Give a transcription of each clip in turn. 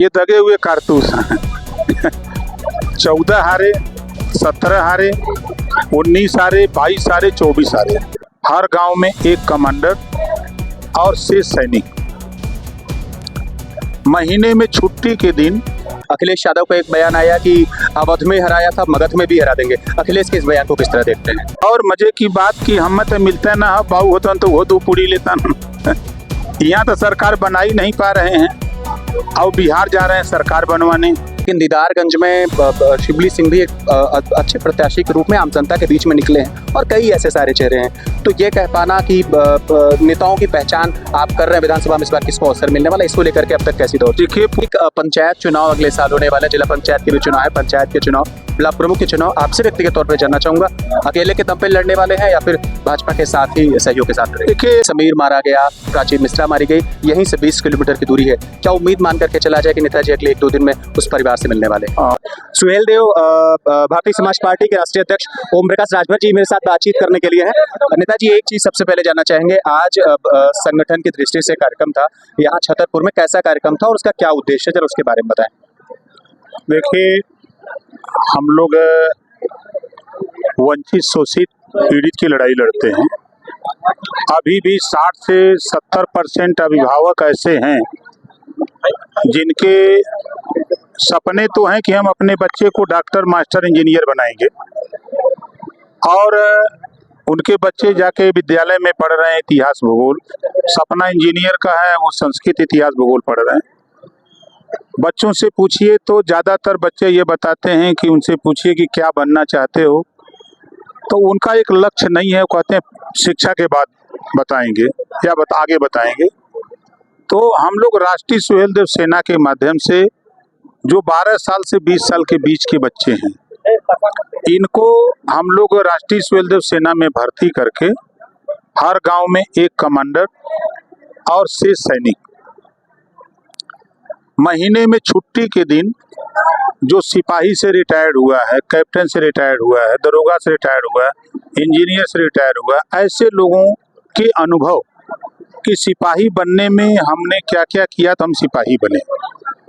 ये दगे हुए कारतूस हैं। 14 हारे, 17 हारे, 19 हारे, 22 हारे, 24 हारे। हर गांव में एक कमांडर और 6 सैनिक। महीने में छुट्टी के दिन अखिलेश यादव का एक बयान आया कि अवध में हराया था, मगध में भी हरा देंगे। अखिलेश के इस बयान को किस तरह देखते हैं? और मजे की बात की हम तो मिलता ना बाबू होता तो वो 2 पूरी लेता ना। यहाँ तो सरकार बना ही नहीं पा रहे हैं और बिहार जा रहे हैं सरकार बनवाने। लेकिन दीदारगंज में शिबली सिंह भी एक अच्छे प्रत्याशी के रूप में आम जनता के बीच में निकले हैं और कई ऐसे सारे चेहरे हैं। तो ये कह पाना कि नेताओं की पहचान आप कर रहे हैं विधानसभा में, इस बार किसको अवसर मिलने वाला, इसको लेकर के अब तक कैसी दौड़? देखिए, पंचायत चुनाव अगले साल होने वाले, जिला पंचायत के भी चुनाव है, पंचायत के चुनाव, ब्लॉक प्रमुख के चुनाव। आपसे व्यक्तिगत तौर पर जानना चाहूंगा, अकेले के दम पे लड़ने वाले हैं या फिर भाजपा के साथ ही सहयोग के साथ? देखिए, समीर मारा गया, प्राची मिश्रा मारी गई, यहीं से 20 किलोमीटर की दूरी है। क्या उम्मीद मान करके चला जाए कि नेताजी अगले 1-2 दिन में उस परिवार से मिलने वाले? सुहेल देव भारतीय समाज पार्टी के राष्ट्रीय अध्यक्ष ओम प्रकाश राजभर जी मेरे साथ बातचीत करने के लिए हैं। नेताजी, एक चीज सबसे पहले जानना चाहेंगे, आज संगठन की दृष्टि से कार्यक्रम था यहाँ छतरपुर में, कैसा कार्यक्रम था और उसका क्या उद्देश्य है, जरा उसके बारे में बताएं। देखिए, हम लोग वंचित शोषित पीड़ित की लड़ाई लड़ते हैं। अभी भी 60 से 70% अभिभावक ऐसे हैं जिनके सपने तो हैं कि हम अपने बच्चे को डॉक्टर, मास्टर, इंजीनियर बनाएंगे और उनके बच्चे जाके विद्यालय में पढ़ रहे हैं इतिहास भूगोल। सपना इंजीनियर का है, वो संस्कृत, इतिहास, भूगोल पढ़ रहे हैं। बच्चों से पूछिए तो ज़्यादातर बच्चे ये बताते हैं कि उनसे पूछिए कि क्या बनना चाहते हो, तो उनका एक लक्ष्य नहीं है। वो कहते हैं शिक्षा के बाद बताएंगे या आगे बताएंगे। तो हम लोग राष्ट्रीय सुहेल देव सेना के माध्यम से जो 12 साल से 20 साल के बीच के बच्चे हैं, इनको हम लोग राष्ट्रीय सुहेल देव सेना में भर्ती करके हर गांव में एक कमांडर और 6 सैनिक। महीने में छुट्टी के दिन जो सिपाही से रिटायर्ड हुआ है, कैप्टन से रिटायर्ड हुआ है, दरोगा से रिटायर्ड हुआ है, इंजीनियर से रिटायर्ड हुआ है, ऐसे लोगों के अनुभव कि सिपाही बनने में हमने क्या क्या किया तो हम सिपाही बने,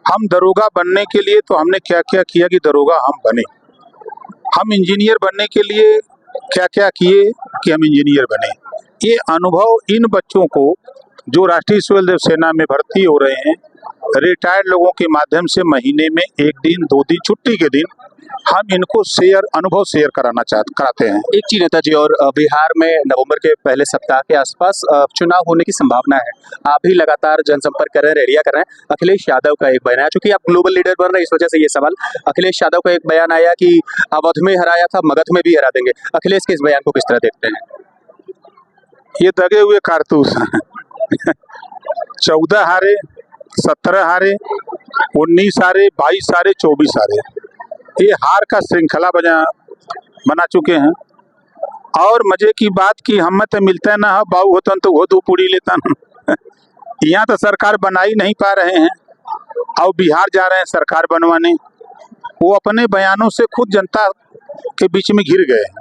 हम दरोगा बनने के लिए तो हमने क्या क्या किया कि दरोगा हम बने, हम इंजीनियर बनने के लिए क्या क्या किए कि हम इंजीनियर बने। ये अनुभव इन बच्चों को जो राष्ट्रीय सुहेल देव सेना में भर्ती हो रहे हैं, रिटायर्ड लोगों के माध्यम से महीने में 1 दिन 2 दिन छुट्टी के दिन हम इनको अनुभव शेयर कराते हैं। एक चीज नेताजी, और बिहार में नवंबर के पहले सप्ताह के आसपास चुनाव होने की संभावना है। आप भी लगातार जनसंपर्क कर रहे हैं, रैलियां कर रहे हैं। अखिलेश यादव का एक बयान आया, चूंकि आप ग्लोबल लीडर बन रहे हैं इस वजह से ये सवाल, अखिलेश यादव का एक बयान आया कि अवध में हराया था, मगध में भी हरा देंगे। अखिलेश के इस बयान को किस तरह देखते हैं? ये दगे हुए कारतूस हैं। 14 हारे, 17 हारे, 19 हारे, 22 हारे, 24 हारे। ये हार का श्रृंखला बना चुके हैं। और मजे की बात की हम तो मिलता ना बाबू होता तो वो 2 पूरी लेता ना। यहाँ तो सरकार बना ही नहीं पा रहे हैं और बिहार जा रहे हैं सरकार बनवाने। वो अपने बयानों से खुद जनता के बीच में घिर गए हैं।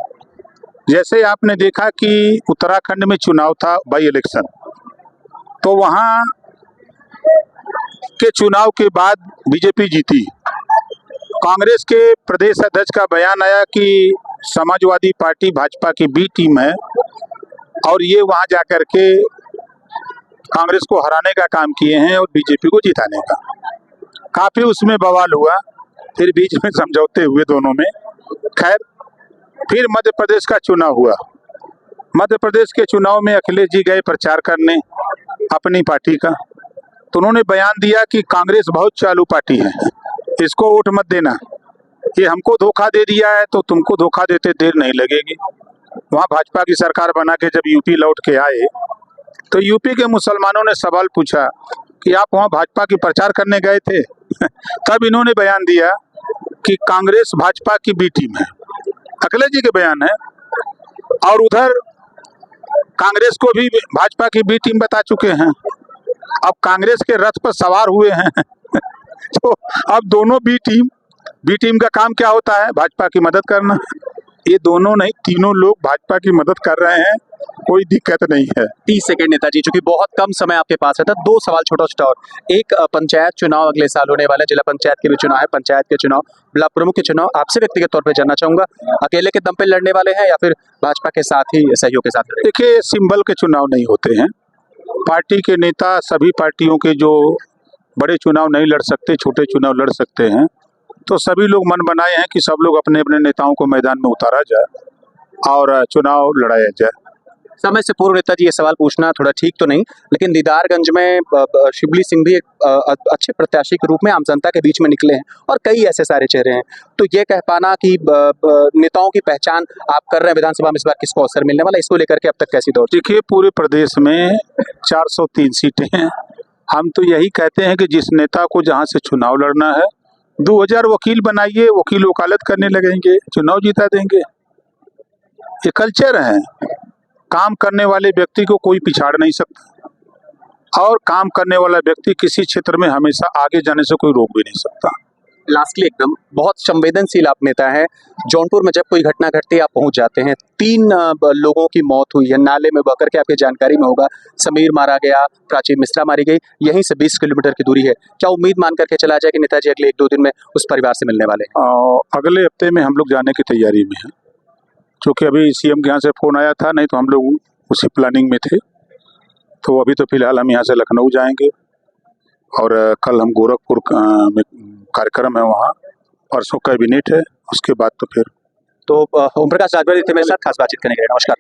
जैसे आपने देखा कि उत्तराखंड में चुनाव था, बाई इलेक्शन, तो वहाँ के चुनाव के बाद बीजेपी जीती। कांग्रेस के प्रदेश अध्यक्ष का बयान आया कि समाजवादी पार्टी भाजपा की बी टीम है और ये वहां जाकर के कांग्रेस को हराने का काम किए हैं और बीजेपी को जिताने का। काफी उसमें बवाल हुआ, फिर बीच में समझौते हुए दोनों में। खैर, फिर मध्य प्रदेश का चुनाव हुआ। मध्य प्रदेश के चुनाव में अखिलेश जी गए प्रचार करने अपनी पार्टी का, तो उन्होंने बयान दिया कि कांग्रेस बहुत चालू पार्टी है, इसको वोट मत देना, ये हमको धोखा दे दिया है तो तुमको धोखा देते देर नहीं लगेगी। वहाँ भाजपा की सरकार बना के जब यूपी लौट के आए तो यूपी के मुसलमानों ने सवाल पूछा कि आप वहाँ भाजपा की प्रचार करने गए थे? तब इन्होंने बयान दिया कि कांग्रेस भाजपा की बी टीम है। अखिलेश जी के बयान है। और उधर कांग्रेस को भी भाजपा की बी टीम बता चुके हैं। अब कांग्रेस के रथ पर सवार हुए हैं। तो अब दोनों बी टीम का काम क्या होता है? भाजपा की मदद करना। ये दोनों नहीं, तीनों लोग भाजपा की मदद कर रहे हैं, कोई दिक्कत नहीं है। 30 सेकंड नेताजी, चूंकि बहुत कम समय आपके पास है, तो 2 सवाल छोटा छोटा और एक पंचायत चुनाव अगले साल होने वाला है, जिला पंचायत के भी चुनाव है, पंचायत के चुनाव, ब्लॉक प्रमुख के चुनाव, आपसे व्यक्तिगत तौर पे जानना चाहूंगा, अकेले के दम पे लड़ने वाले हैं या फिर भाजपा के साथ ही सहयोग के साथ लड़ेंगे? देखिए, सिंबल के चुनाव नहीं होते हैं, पार्टी के नेता सभी पार्टियों के जो बड़े चुनाव नहीं लड़ सकते, छोटे चुनाव लड़ सकते हैं, तो सभी लोग मन बनाए हैं कि सब लोग अपने अपने नेताओं को मैदान में उतारा जाए और चुनाव लड़ाया जाए। समय से पूर्व नेताजी ये सवाल पूछना थोड़ा ठीक तो नहीं, लेकिन दीदारगंज में शिबली सिंह भी एक अच्छे प्रत्याशी के रूप में आम जनता के बीच में निकले हैं और कई ऐसे सारे चेहरे हैं, तो ये कह पाना कि नेताओं की पहचान आप कर रहे हैं विधानसभा में, इस बार किसको अवसर मिलने वाला, इसको लेकर के अब तक कैसी दौड़? देखिए, पूरे प्रदेश में 403 सीटें हैं, हम तो यही कहते हैं कि जिस नेता को जहाँ से चुनाव लड़ना है 2000 वकील बनाइए, वकील वकालत करने लगेंगे, चुनाव जीता देंगे। ये कल्चर है, काम करने वाले व्यक्ति को कोई पिछाड़ नहीं सकता और काम करने वाला व्यक्ति किसी क्षेत्र में हमेशा आगे जाने से कोई रोक भी नहीं सकता। लास्टली एकदम, बहुत संवेदनशील आप नेता हैं, जौनपुर में जब कोई घटना घटती है आप पहुंच जाते हैं, 3 लोगों की मौत हुई है नाले में बह करके, आपकी जानकारी में होगा, समीर मारा गया, प्राची मिश्रा मारी गई, यहीं से 20 किलोमीटर की दूरी है, क्या उम्मीद मान करके चला जाए कि नेताजी अगले 1-2 दिन में उस परिवार से मिलने वाले हैं? अगले हफ्ते में हम लोग जाने की तैयारी में हैं, क्योंकि अभी सीएम के यहाँ से फोन आया था, नहीं तो हम लोग उसी प्लानिंग में थे, तो अभी तो फिलहाल हम यहाँ से लखनऊ जाएंगे और कल हम गोरखपुर में कार्यक्रम है, वहाँ परसों कैबिनेट है, उसके बाद तो फिर तो ओम प्रकाश राजभर थे मेरे साथ खास बातचीत करने के लिए, नमस्कार।